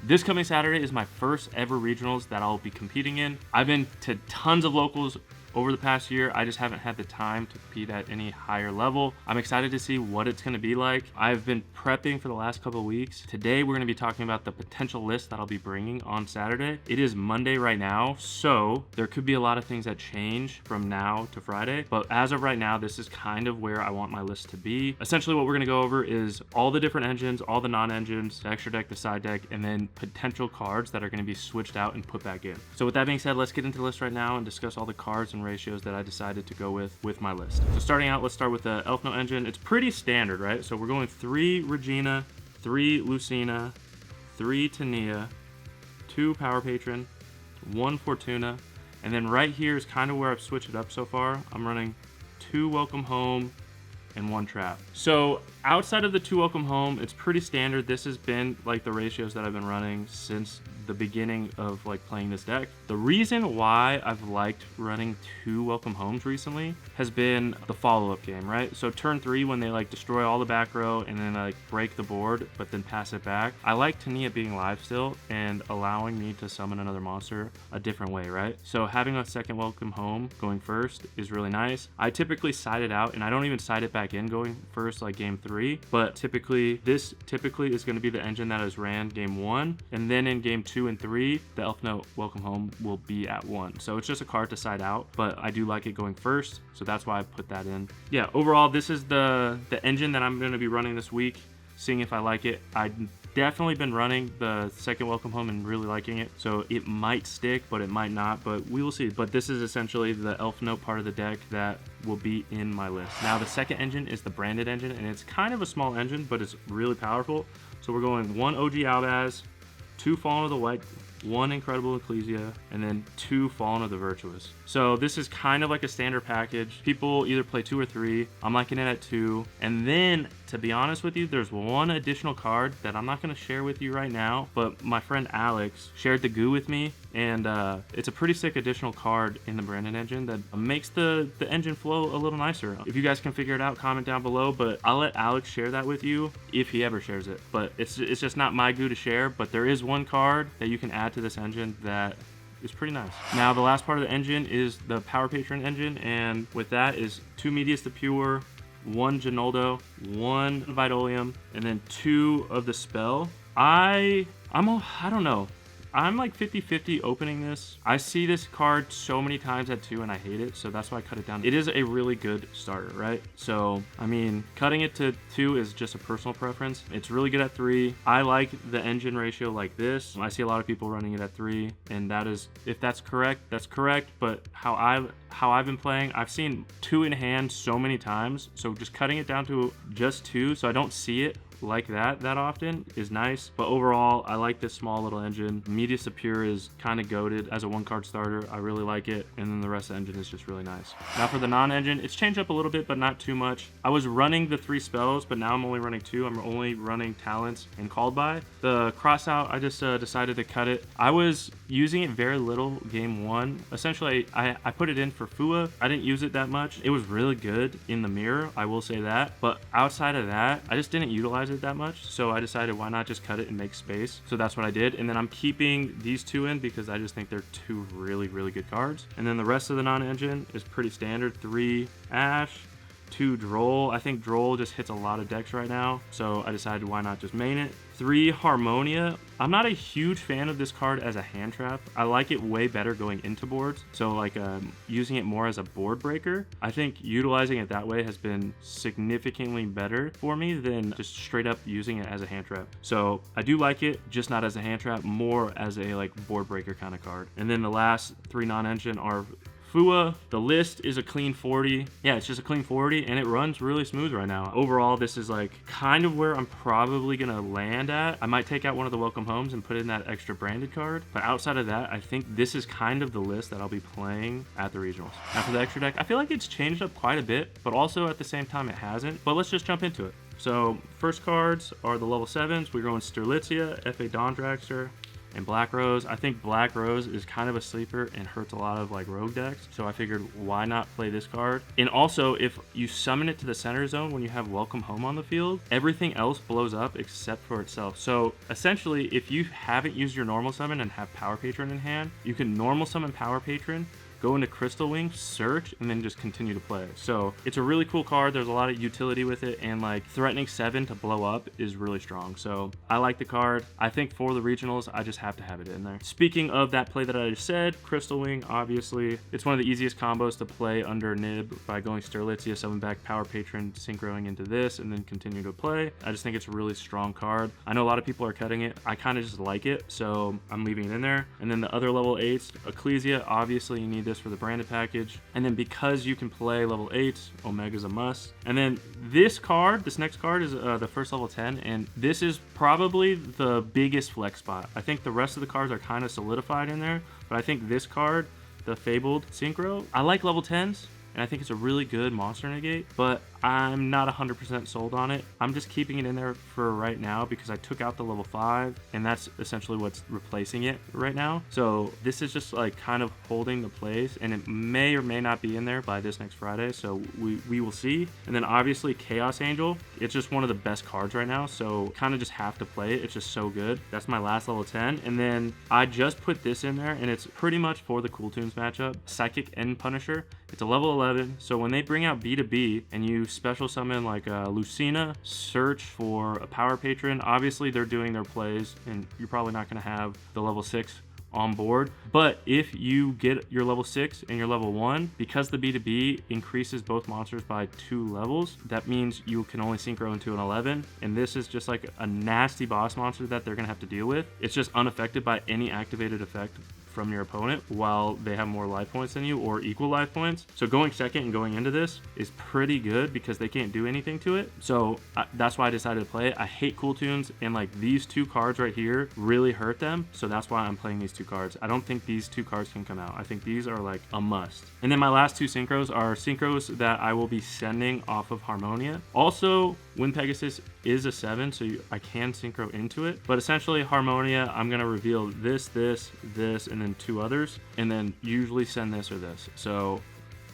This coming Saturday is my first ever regionals that I'll be competing in. I've been to tons of locals over the past year. I just haven't had the time to compete at any higher level. I'm excited to see what it's gonna be like. I've been prepping for the last couple of weeks. Today, we're gonna be talking about the potential list that I'll be bringing on Saturday. It is Monday right now, so there could be a lot of things that change from now to Friday. But as of right now, this is kind of where I want my list to be. Essentially, what we're gonna go over is all the different engines, all the non-engines, the extra deck, the side deck, and then potential cards that are gonna be switched out and put back in. So with that being said, let's get into the list right now and discuss all the cards and ratios that I decided to go with my list. So starting out, let's start with the Elfnote engine. It's pretty standard, right? So we're going 3 Regina, 3 Lucina, 3 Tania, 2 Power Patron, 1 Fortuna, and then right here is kind of where I've switched it up so far. I'm running 2 Welcome Home and 1 Trap. So outside of the 2 Welcome Home, it's pretty standard. This has been like the ratios that I've been running since the beginning of like playing this deck. The reason why I've liked running 2 Welcome Homes recently has been the follow-up game, right? So turn 3, when they like destroy all the back row and then like break the board but then pass it back, I like Tania being live still and allowing me to summon another monster a different way, right? So having a second Welcome Home going first is really nice. I typically side it out, and I don't even side it back in going first like game 3, but this typically is going to be the engine that is ran game 1, and then in game 2 and 3, the Elfnote Welcome Home will be at 1. So it's just a card to side out, but I do like it going first, so that's why I put that in. Yeah, overall, this is the engine that I'm going to be running this week, seeing if I like it. I've definitely been running the second Welcome Home and really liking it, so it might stick, but it might not, but we will see. But this is essentially the Elfnote part of the deck that will be in my list. Now, the second engine is the branded engine, and it's kind of a small engine, but it's really powerful. So we're going 1 OG Albaz, 2 Fallen of the White, 1 Incredible Ecclesia, and then 2 Fallen of the Virtuous. So this is kind of like a standard package. People either play 2 or 3. I'm liking it at 2. And then, to be honest with you, there's one additional card that I'm not going to share with you right now, but my friend Alex shared the goo with me, and it's a pretty sick additional card in the Brandon engine that makes the engine flow a little nicer. If you guys can figure it out, comment down below, but I'll let Alex share that with you if he ever shares it. But it's just not my goo to share, but there is one card that you can add to this engine that is pretty nice. Now, the last part of the engine is the Power Patron engine, and with that is 2 Medius the Pure, 1 Ginoldo, 1 Vitolium, and then 2 of the Spell. I don't know. I'm like 50-50 opening this. I see this card so many times at 2 and I hate it, so that's why I cut it down. It is a really good starter, right? So, I mean, cutting it to 2 is just a personal preference. It's really good at 3. I like the engine ratio like this. I see a lot of people running it at 3, and that is, if that's correct, that's correct, but how I've been playing, I've seen 2 in hand so many times, so just cutting it down to just 2 so I don't see it like that often is nice. But overall, I like this small little engine. Medius the Pure is kind of goated as a 1-card starter. I really like it, and then the rest of the engine is just really nice. Now for the non-engine, it's changed up a little bit, but not too much. I was running the 3 spells, but now I'm only running 2. I'm only running Talents and Called By. The Crossout, I just decided to cut it. I was using it very little game 1. Essentially, I put it in for Fua. I didn't use it that much. It was really good in the mirror, I will say that, but outside of that, I just didn't utilize it that much, so I decided why not just cut it and make space. So that's what I did, and then I'm keeping these 2 in because I just think they're 2 really good cards. And then the rest of the non-engine is pretty standard. 3 Ash, 2 Droll. I think Droll just hits a lot of decks right now, so I decided why not just main it. 3 Harmonia. I'm not a huge fan of this card as a hand trap. I like it way better going into boards, so like using it more as a board breaker. I think utilizing it that way has been significantly better for me than just straight up using it as a hand trap. So I do like it, just not as a hand trap, more as a like board breaker kind of card. And then the last 3 non-engine are Fua. The list is a clean 40. Yeah, it's just a clean 40, and it runs really smooth right now. Overall, this is like kind of where I'm probably gonna land at. I might take out one of the Welcome Homes and put in that extra branded card, but outside of that, I think this is kind of the list that I'll be playing at the regionals. Now for the extra deck, I feel like it's changed up quite a bit, but also at the same time it hasn't. But let's just jump into it. So first cards are the level 7s. We're going Sterlitzia, F.A. Dawn Dragster, and Black Rose. I think Black Rose is kind of a sleeper and hurts a lot of like rogue decks, so I figured why not play this card. And also, if you summon it to the center zone when you have Welcome Home on the field, everything else blows up except for itself. So essentially, if you haven't used your normal summon and have Power Patron in hand, you can normal summon Power Patron, go into Crystal Wing, search, and then just continue to play. So it's a really cool card. There's a lot of utility with it, and like threatening 7 to blow up is really strong. So I like the card. I think for the regionals, I just have to have it in there. Speaking of that play that I just said, Crystal Wing, obviously, it's one of the easiest combos to play under Nib by going Sterlitzia, 7-back Power Patron, synchroing into this, and then continue to play. I just think it's a really strong card. I know a lot of people are cutting it. I kind of just like it, so I'm leaving it in there. And then the other level 8s, Ecclesia, obviously you need this for the branded package. And then because you can play level 8s, Omega's a must. And then this next card is the first level 10, and this is probably the biggest flex spot. I think the rest of the cards are kind of solidified in there, but I think this card, the Fabled Synchro, I like level 10s, and I think it's a really good monster negate, but I'm not 100% sold on it. I'm just keeping it in there for right now because I took out the level 5, and that's essentially what's replacing it right now. So this is just like kind of holding the place, and it may or may not be in there by this next Friday, so we will see. And then obviously Chaos Angel, it's just one of the best cards right now, so kind of just have to play it. It's just so good. That's my last level 10, and then I just put this in there, and it's pretty much for the Cool Tunes matchup. Psychic End Punisher. It's a level 11, so when they bring out B2B and you special summon like Lucina, search for a Power Patron, obviously they're doing their plays, and you're probably not going to have the level 6 on board. But if you get your level 6 and your level 1, because the B2B increases both monsters by 2 levels, that means you can only synchro into an 11, and this is just like a nasty boss monster that they're going to have to deal with. It's just unaffected by any activated effect from your opponent while they have more life points than you or equal life points. So going second and going into this is pretty good because they can't do anything to it. So that's why I decided to play it. I hate Cool Tunes, and like these 2 cards right here really hurt them. So that's why I'm playing these 2 cards. I don't think these 2 cards can come out. I think these are like a must. And then my last 2 synchros are synchros that I will be sending off of Harmonia. Also, Wind Pegasus is a 7, so I can synchro into it. But essentially, Harmonia, I'm going to reveal this, and then 2 others, and then usually send this or this. So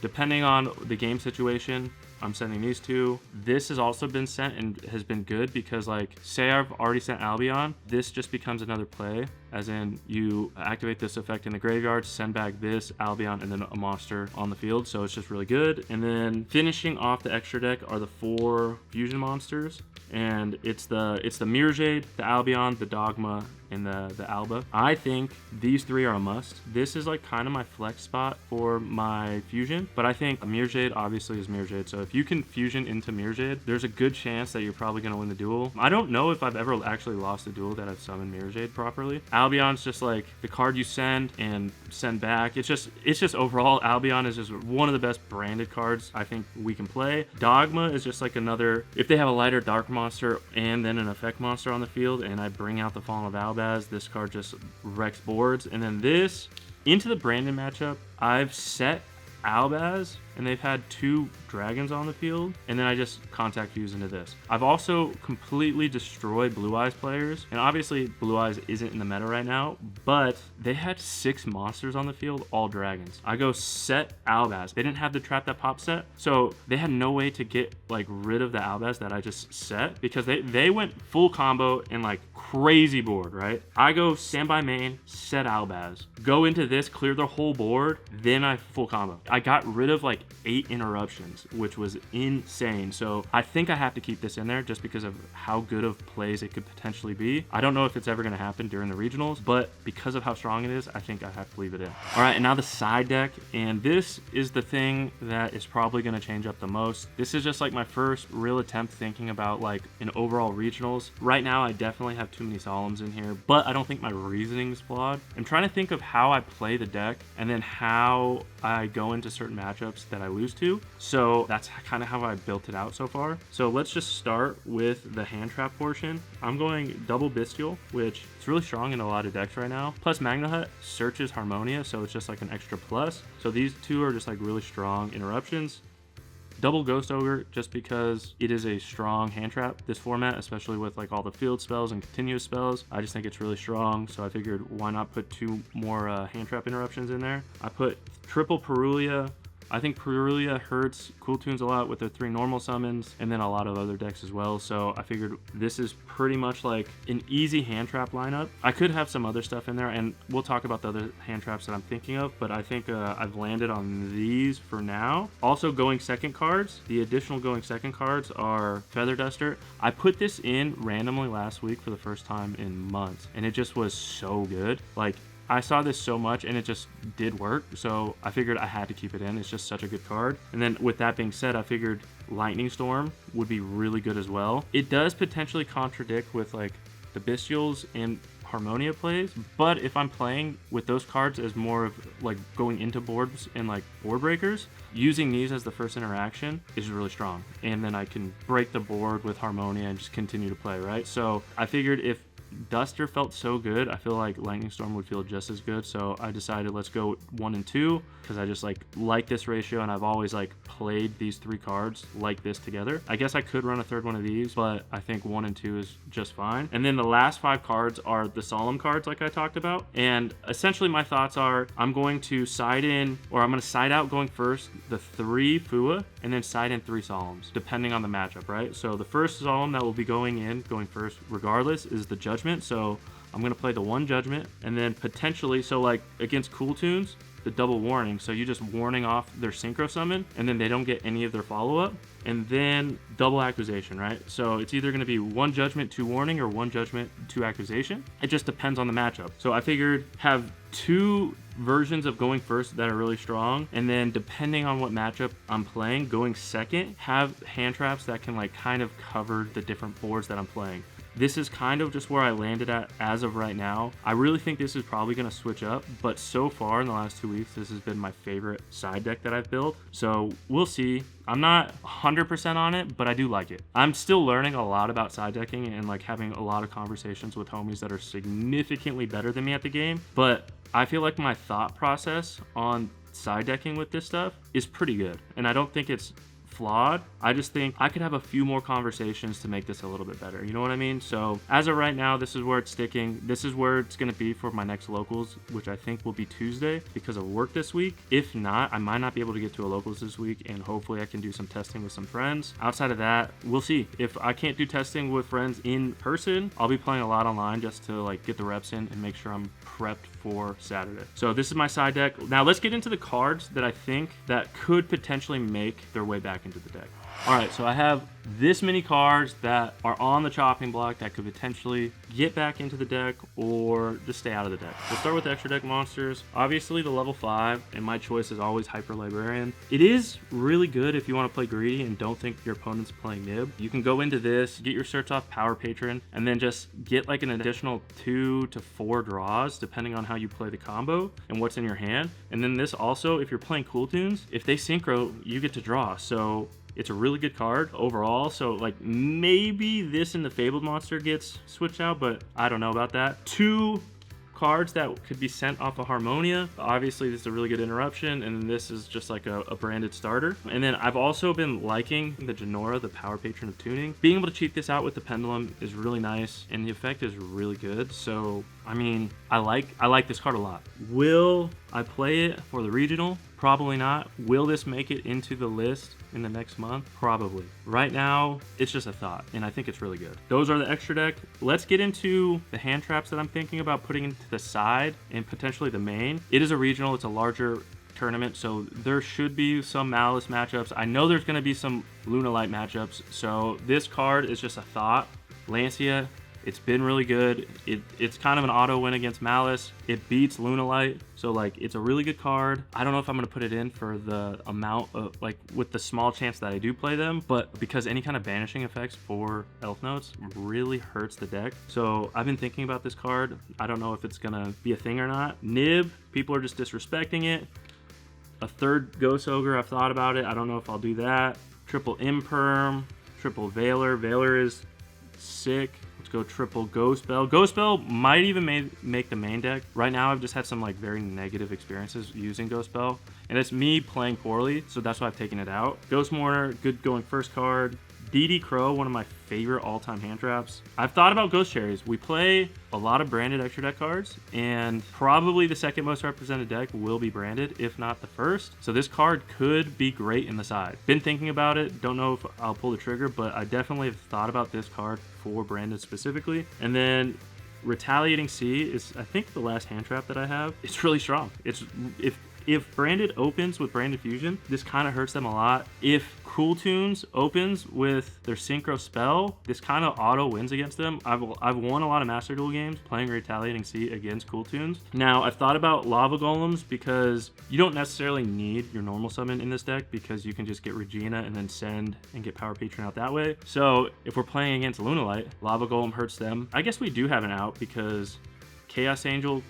depending on the game situation, I'm sending these 2. This has also been sent and has been good because, like, say I've already sent Albion, this just becomes another play, as in you activate this effect in the graveyard, send back this Albion, and then a monster on the field. So it's just really good. And then finishing off the extra deck are the 4 fusion monsters, and it's the Mirror Jade, the Albion, the Dogma, and the Alba. I think these 3 are a must. This is like kind of my flex spot for my fusion, but I think Mirror Jade obviously is Mirror Jade. So if you can fusion into Mirror Jade, there's a good chance that you're probably going to win the duel. I don't know if I've ever actually lost a duel that I've summoned Mirror Jade properly. Albion's just like the card you send and send back. It's just overall, Albion is just one of the best branded cards I think we can play. Dogma is just like another, if they have a lighter dark monster and then an effect monster on the field, and I bring out the Fallen of Albaz, this card just wrecks boards. And then this, into the Brandon matchup, I've set Albaz, and they've had 2 dragons on the field, and then I just contact fuse into this. I've also completely destroyed Blue Eyes players, and obviously Blue Eyes isn't in the meta right now, but they had 6 monsters on the field, all dragons. I go set Albaz. They didn't have the Trap That Pop set, so they had no way to get like rid of the Albaz that I just set, because they went full combo and like crazy board, right? I go standby main, set Albaz, go into this, clear the whole board, then I full combo. I got rid of like 8 interruptions, which was insane. So I think I have to keep this in there just because of how good of plays it could potentially be. I don't know if it's ever going to happen during the regionals, but because of how strong it is, I think I have to leave it in. All right, and now the side deck, and this is the thing that is probably going to change up the most. This is just like my first real attempt thinking about like an overall regionals. Right now, I definitely have too many Solemns in here, but I don't think my reasoning is flawed. I'm trying to think of how I play the deck and then how I go into certain matchups that I lose to. So that's kind of how I built it out so far. So let's just start with the hand trap portion. I'm going double Bestial, which is really strong in a lot of decks right now. Plus Magna Hut searches Harmonia, so it's just like an extra plus. So these 2 are just like really strong interruptions. Double Ghost Ogre, just because it is a strong hand trap, this format, especially with like all the field spells and continuous spells. I just think it's really strong, so I figured why not put 2 more hand trap interruptions in there. I put triple Perulia. I think Perulia hurts Cool Tunes a lot with their 3 normal summons, and then a lot of other decks as well. So I figured this is pretty much like an easy hand trap lineup. I could have some other stuff in there, and we'll talk about the other hand traps that I'm thinking of, but I think I've landed on these for now. Also, going second cards. The additional going second cards are Feather Duster. I put this in randomly last week for the first time in months, and it just was so good. Like, I saw this so much and it just did work, so I figured I had to keep it in. It's just such a good card. And then with that being said, I figured Lightning Storm would be really good as well. It does potentially contradict with like the Bestials and Harmonia plays, but if I'm playing with those cards as more of like going into boards and like board breakers, using these as the first interaction is really strong. And then I can break the board with Harmonia and just continue to play, right? So I figured if Duster felt so good, I feel like Lightning Storm would feel just as good, so I decided let's go 1 and 2 because I just like this ratio, and I've always like played these 3 cards like this together. I guess I could run a third one of these, but I think 1 and 2 is just fine. And then the last 5 cards are the Solemn cards like I talked about, and essentially my thoughts are I'm going to side in, or I'm going to side out going first the 3 Fua and then side in 3 Solemns depending on the matchup, right? So the first Solemn that will be going first regardless is the Judgment. So I'm going to play the 1 Judgment, and then potentially, so like against Cool Tunes, the double warning. So you just warning off their Synchro Summon, and then they don't get any of their follow-up, and then double Accusation, right? So it's either going to be 1 Judgment, 2 warning, or 1 Judgment, 2 Accusation. It just depends on the matchup. So I figured have 2 versions of going first that are really strong, and then depending on what matchup I'm playing, going second, have hand traps that can like kind of cover the different boards that I'm playing. This is kind of just where I landed at as of right now. I really think this is probably going to switch up, but so far in the last 2 weeks, this has been my favorite side deck that I've built. So we'll see. I'm not 100% on it, but I do like it. I'm still learning a lot about side decking and like having a lot of conversations with homies that are significantly better than me at the game. But I feel like my thought process on side decking with this stuff is pretty good. And I don't think it's flawed. I just think I could have a few more conversations to make this a little bit better. You know what I mean? So as of right now, this is where it's sticking. This is where it's going to be for my next locals, which I think will be Tuesday because of work this week. If not, I might not be able to get to a locals this week, and hopefully I can do some testing with some friends. Outside of that, we'll see. If I can't do testing with friends in person, I'll be playing a lot online just to like get the reps in and make sure I'm prepped for Saturday. So this is my side deck. Now let's get into the cards that I think that could potentially make their way back into the deck. All right, so I have this many cards that are on the chopping block that could potentially get back into the deck or just stay out of the deck. We'll start with the extra deck monsters. Obviously the level 5, and my choice is always Hyper Librarian. It is really good if you want to play greedy and don't think your opponent's playing Nib. You can go into this, get your search off Power Patron, and then just get like an additional 2 to 4 draws depending on how you play the combo and what's in your hand. And then this also, if you're playing Cool Tunes, if they synchro, you get to draw. So it's a really good card overall. So like maybe this and the Fabled Monster gets switched out, but I don't know about that. 2 cards that could be sent off of Harmonia. Obviously this is a really good interruption, and this is just like a branded starter. And then I've also been liking the Genora, the Power Patron of Tuning. Being able to cheat this out with the Pendulum is really nice, and the effect is really good. So I mean, I like this card a lot. Will I play it for the regional? Probably not. Will this make it into the list in the next month? Probably. Right now, it's just a thought, and I think it's really good. Those are the extra deck. Let's get into the hand traps that I'm thinking about putting into the side and potentially the main. It is a regional. It's a larger tournament, so there should be some Malice matchups. I know there's going to be some Lunalight matchups, so this card is just a thought. Lancia, it's been really good. It's kind of an auto win against Malice. It beats Lunalight, so like it's a really good card. I don't know if I'm gonna put it in for the amount of like with the small chance that I do play them, but because any kind of banishing effects for Elfnotes really hurts the deck. So I've been thinking about this card. I don't know if it's gonna be a thing or not. Nib, people are just disrespecting it. A third Ghost Ogre, I've thought about it. I don't know if I'll do that. Triple Imperm, triple Veiler. Veiler is sick. Let's go triple Ghost Bell. Ghost Bell might even make the main deck. Right now, I've just had some like very negative experiences using Ghost Bell, and it's me playing poorly, so that's why I've taken it out. Ghost Mourner, good going first card. DD Crow, one of my favorite all-time hand traps. I've thought about Ghost Cherries. We play a lot of branded extra deck cards, and probably the second most represented deck will be branded, if not the first. So this card could be great in the side. Been thinking about it. Don't know if I'll pull the trigger, but I definitely have thought about this card for branded specifically. And then Retaliating Sea is, I think, the last hand trap that I have. It's really strong. If branded opens with branded fusion, this kind of hurts them a lot. If Cool Tunes opens with their synchro spell, this kind of auto wins against them. I've won a lot of Master Duel games playing Retaliating Sea against Cool Tunes. Now, I've thought about Lava Golems because you don't necessarily need your normal summon in this deck because you can just get Regina and then send and get Power Patron out that way. So if we're playing against Lunalight, Lava Golem hurts them. I guess we do have an out because Chaos Angel,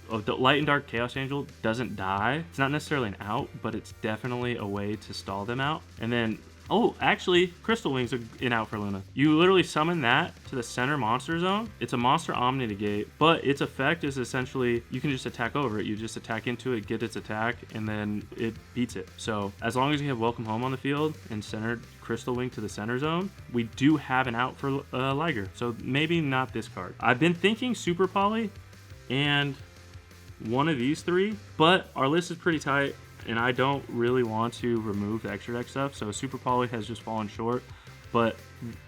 the Light and Dark Chaos Angel doesn't die. It's not necessarily an out, but it's definitely a way to stall them out. And then, oh, actually, Crystal Wings are an out for Luna. You literally summon that to the center monster zone. It's a monster Omni Negate, but its effect is essentially you can just attack over it. You just attack into it, get its attack, and then it beats it. So as long as you have Welcome Home on the field and centered Crystal Wing to the center zone, we do have an out for Liger. So maybe not this card. I've been thinking Super Poly and one of these three, but our list is pretty tight and I don't really want to remove the extra deck stuff, so Super Poly has just fallen short, but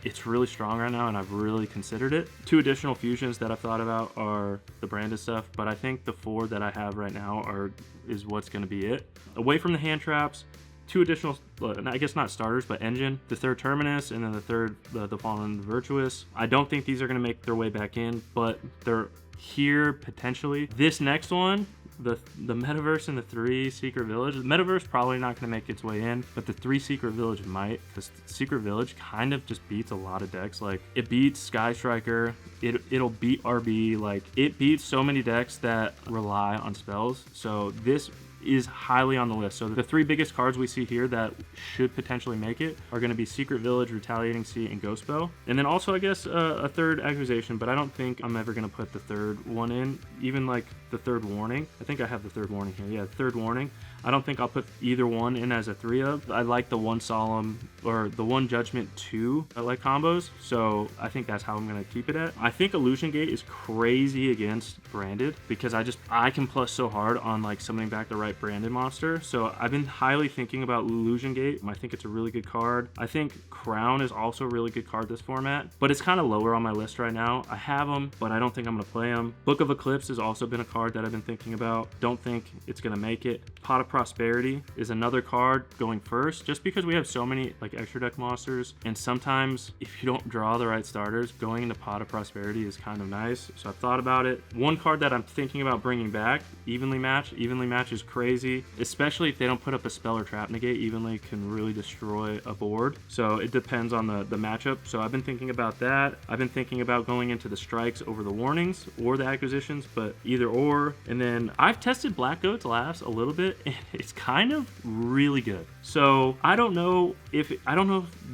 it's really strong right now and I've really considered it. Two additional fusions that I've thought about are the branded stuff, but I think the four that I have right now is what's going to be it. Away from the hand traps, two additional, I guess not starters, but engine, the third Terminus, and then the third, the Fallen Virtuous. I don't think these are going to make their way back in, but they're here potentially. This next one, the Metaverse and the 3 Secret Village. The Metaverse probably not going to make its way in, but the 3 Secret Village might, because Secret Village kind of just beats a lot of decks. Like, it beats Sky Striker, it'll beat RB, like, it beats so many decks that rely on spells. So this is highly on the list. So the three biggest cards we see here that should potentially make it are going to be Secret Village, Retaliating Sea, and Ghost Bell. And then also, I guess, a third Accusation, but I don't think I'm ever going to put the third one in, even like the third Warning. I think I have the third Warning here. Yeah, third Warning. I don't think I'll put either one in as a 3 of. I like the one Solemn or the one Judgment 2 like combos, so I think that's how I'm going to keep it at. I think Illusion Gate is crazy against branded because I can plus so hard on like summoning back the right branded monster. So I've been highly thinking about Illusion Gate. I think it's a really good card. I think Crown is also a really good card this format, but it's kind of lower on my list right now. I have them, but I don't think I'm going to play them. Book of Eclipse has also been a card that I've been thinking about. Don't think it's going to make it. Pot of Prosperity is another card going first, just because we have so many like extra deck monsters, and sometimes if you don't draw the right starters, going into Pot of Prosperity is kind of nice. So I've thought about it. One card that I'm thinking about bringing back, Evenly Match. Evenly Match is crazy, especially if they don't put up a spell or trap negate. Evenly can really destroy a board, so it depends on the matchup. So I've been thinking about that. I've been thinking about going into the strikes over the warnings or the acquisitions, but either or. And then I've tested Black Goat's Laughs a little bit, and it's kind of really good. So I don't know if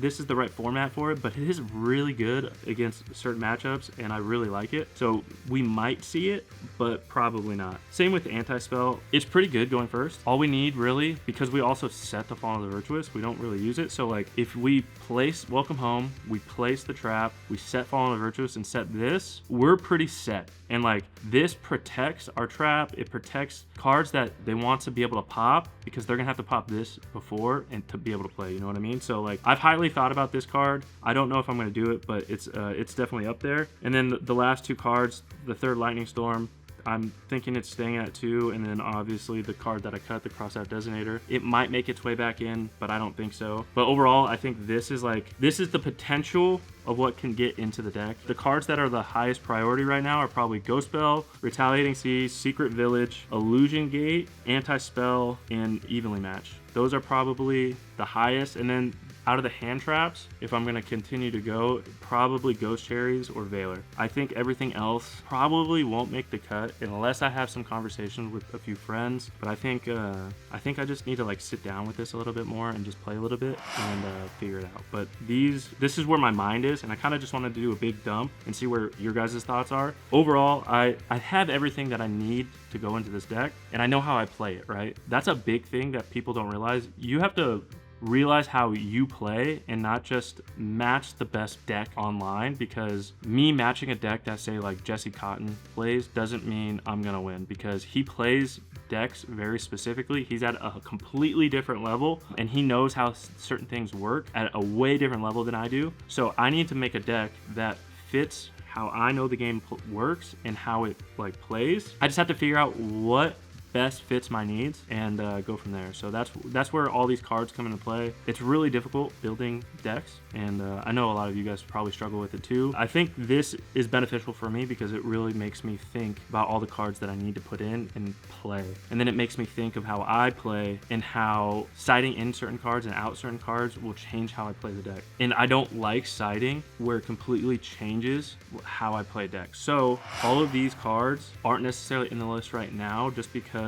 this is the right format for it, but it is really good against certain matchups, and I really like it. So we might see it, but probably not. Same with Anti-Spell. It's pretty good going first. All we need really, because we also set the Fall of the Virtuous, we don't really use it. So like if we place Welcome Home, we place the trap, we set Fall of the Virtuous and set this, we're pretty set. And like this protects our trap. It protects cards that they want to be able to pop, because they're gonna have to pop this before and to be able to play, you know what I mean? So like I've highly thought about this card. I don't know if I'm gonna do it, but it's definitely up there. And then the last two cards, the third Lightning Storm, I'm thinking it's staying at 2, and then obviously the card that I cut, the Crossout Designator, it might make its way back in, but I don't think so. But overall, I think this is the potential of what can get into the deck. The cards that are the highest priority right now are probably Ghost Bell, Retaliating Sea, Secret Village, Illusion Gate, Anti-Spell, and Evenly Match. Those are probably the highest, and then out of the hand traps, if I'm gonna continue to go, probably Ghost Cherries or Valor. I think everything else probably won't make the cut unless I have some conversations with a few friends. But I think I just need to like sit down with this a little bit more and just play a little bit and figure it out. But this is where my mind is, and I kind of just wanted to do a big dump and see where your guys' thoughts are. Overall, I have everything that I need to go into this deck, and I know how I play it, right? That's a big thing that people don't realize. You have to realize how you play and not just match the best deck online, because me matching a deck that say like Jesse Cotton plays doesn't mean I'm gonna win, because he plays decks very specifically. He's at a completely different level and he knows how certain things work at a way different level than I do. So I need to make a deck that fits how I know the game works and how it like plays. I just have to figure out what best fits my needs and go from there. So that's where all these cards come into play. It's really difficult building decks, and I know a lot of you guys probably struggle with it too. I think this is beneficial for me because it really makes me think about all the cards that I need to put in and play, and then it makes me think of how I play and how siding in certain cards and out certain cards will change how I play the deck. And I don't like siding where it completely changes how I play decks. So all of these cards aren't necessarily in the list right now just because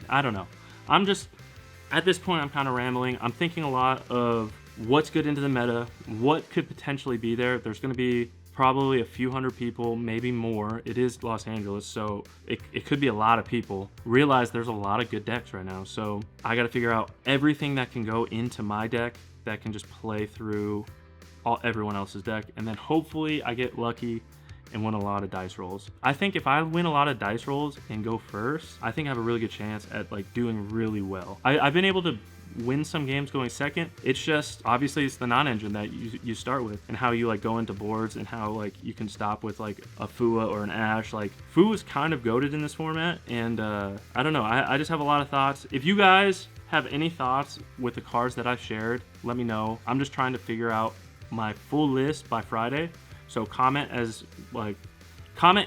I don't know. I'm just, at this point, I'm kind of rambling. I'm thinking a lot of what's good into the meta, what could potentially be there. There's going to be probably a few hundred people, maybe more. It is Los Angeles, so it could be a lot of people. Realize there's a lot of good decks right now, so I got to figure out everything that can go into my deck that can just play through everyone else's deck, and then hopefully I get lucky and win a lot of dice rolls. I think if I win a lot of dice rolls and go first, I think I have a really good chance at like doing really well. I've been able to win some games going second. It's just, obviously it's the non-engine that you start with and how you like go into boards and how like you can stop with like a Fua or an Ash. Like Fu is kind of goated in this format, and I don't know, I just have a lot of thoughts. If you guys have any thoughts with the cards that I've shared, let me know. I'm just trying to figure out my full list by Friday. So comment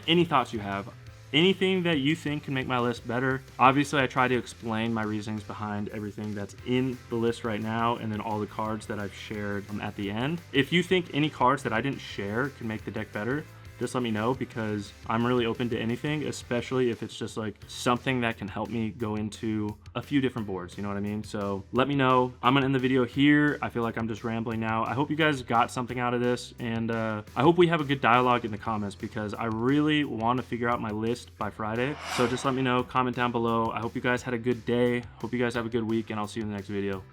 any thoughts you have, anything that you think can make my list better. Obviously I try to explain my reasonings behind everything that's in the list right now, and then all the cards that I've shared at the end. If you think any cards that I didn't share can make the deck better, just let me know, because I'm really open to anything, especially if it's just like something that can help me go into a few different boards, you know what I mean? So let me know. I'm gonna end the video here. I feel like I'm just rambling now. I hope you guys got something out of this, and I hope we have a good dialogue in the comments, because I really want to figure out my list by Friday. So just let me know, comment down below. I hope you guys had a good day. Hope you guys have a good week, and I'll see you in the next video.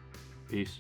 Peace.